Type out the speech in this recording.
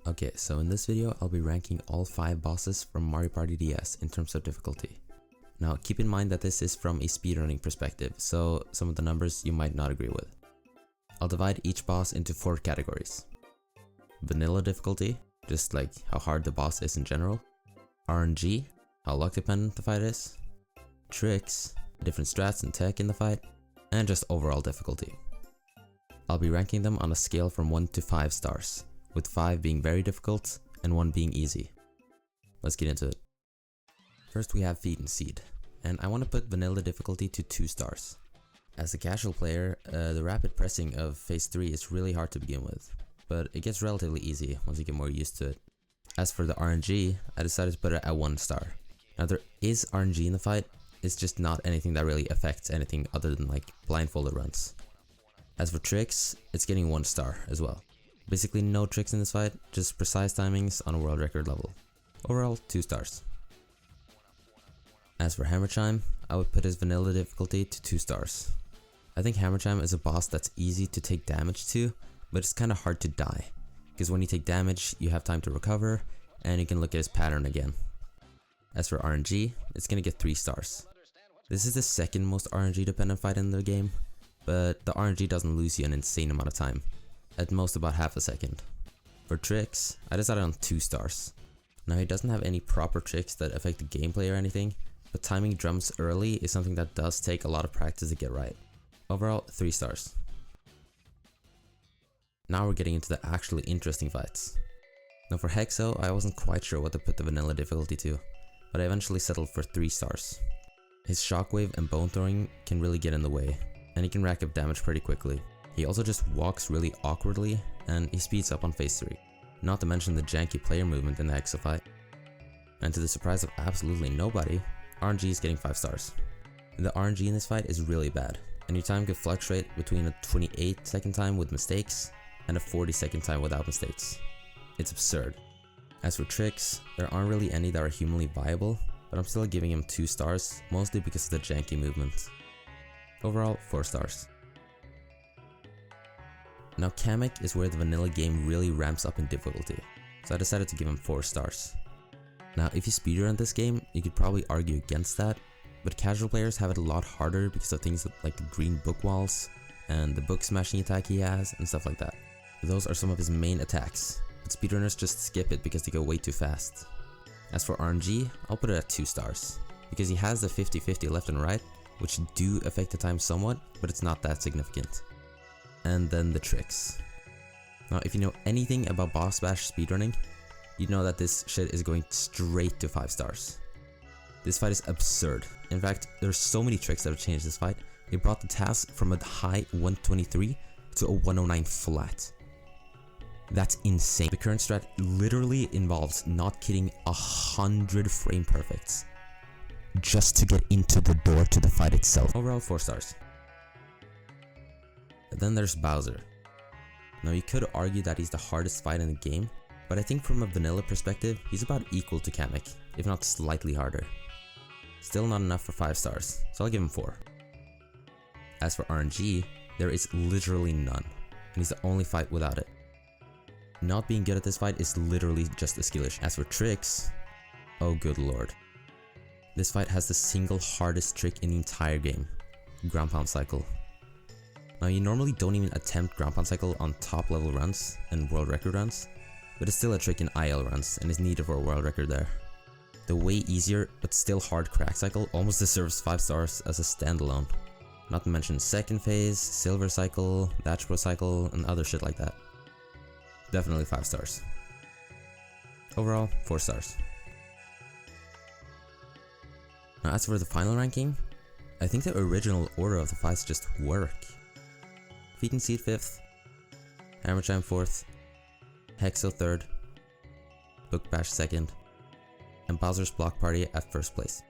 Okay, so in this video, I'll be ranking all 5 bosses from Mario Party DS in terms of difficulty. Now, keep in mind that this is from a speedrunning perspective, so some of the numbers you might not agree with. I'll divide each boss into 4 categories. Vanilla difficulty, just like how hard the boss is in general. RNG, how luck dependent the fight is. Tricks, different strats and tech in the fight. And just overall difficulty. I'll be ranking them on a scale from 1 to 5 stars, with 5 being very difficult and 1 being easy. Let's get into it. First we have Feed and Seed, and I want to put vanilla difficulty to 2 stars. As a casual player, the rapid pressing of phase 3 is really hard to begin with, but it gets relatively easy once you get more used to it. As for the RNG, I decided to put it at 1 star. Now there is RNG in the fight, it's just not anything that really affects anything other than like blindfolded runs. As for tricks, it's getting 1 star as well. Basically no tricks in this fight, just precise timings on a world record level. Overall, 2 stars. As for Hammer Chime, I would put his vanilla difficulty to 2 stars. I think Hammer Chime is a boss that's easy to take damage to, but it's kinda hard to die. Because when you take damage, you have time to recover, and you can look at his pattern again. As for RNG, it's gonna get 3 stars. This is the second most RNG dependent fight in the game, but the RNG doesn't lose you an insane amount of time, at most about half a second. For tricks, I decided on 2 stars. Now he doesn't have any proper tricks that affect the gameplay or anything, but timing drums early is something that does take a lot of practice to get right. Overall, 3 stars. Now we're getting into the actually interesting fights. Now for Hexo, I wasn't quite sure what to put the vanilla difficulty to, but I eventually settled for 3 stars. His shockwave and bone throwing can really get in the way, and he can rack up damage pretty quickly. He also just walks really awkwardly, and he speeds up on phase 3. Not to mention the janky player movement in the Hexo fight. And to the surprise of absolutely nobody, RNG is getting 5 stars. The RNG in this fight is really bad, and your time could fluctuate between a 28-second time with mistakes and a 40-second time without mistakes. It's absurd. As for tricks, there aren't really any that are humanly viable, but I'm still giving him 2 stars, mostly because of the janky movement. Overall, 4 stars. Now Kamek is where the vanilla game really ramps up in difficulty, so I decided to give him 4 stars. Now if you speedrun this game, you could probably argue against that, but casual players have it a lot harder because of things like the green book walls, and the book smashing attack he has, and stuff like that. Those are some of his main attacks, but speedrunners just skip it because they go way too fast. As for RNG, I'll put it at 2 stars, because he has the 50-50 left and right, which do affect the time somewhat, but it's not that significant. And then the tricks. Now if you know anything about Boss Bash speedrunning, you know that this shit is going straight to 5 stars. This fight is absurd. In fact, there's so many tricks that have changed this fight. It brought the task from a high 123 to a 109 flat. That's insane. The current strat literally involves not kidding 100 frame perfects just to get into the door to the fight itself. Overall, 4 stars. Then there's Bowser. Now you could argue that he's the hardest fight in the game, but I think from a vanilla perspective, he's about equal to Kamek, if not slightly harder. Still not enough for 5 stars, so I'll give him 4. As for RNG, there is literally none, and he's the only fight without it. Not being good at this fight is literally just a skill issue. As for tricks, oh good lord. This fight has the single hardest trick in the entire game, Ground Pound Cycle. Now you normally don't even attempt Ground Pound Cycle on top level runs and world record runs, but it's still a trick in IL runs and is needed for a world record there. The way easier but still hard Crack Cycle almost deserves 5 stars as a standalone. Not to mention second phase, Silver Cycle, Dash Pro Cycle, and other shit like that. Definitely 5 stars. Overall, 4 stars. Now as for the final ranking, I think the original order of the fights just work. Feed and Seed 5th, Hammer Chime 4th, Hexo 3rd, Book Bash 2nd, and Bowser's Block Party at 1st place.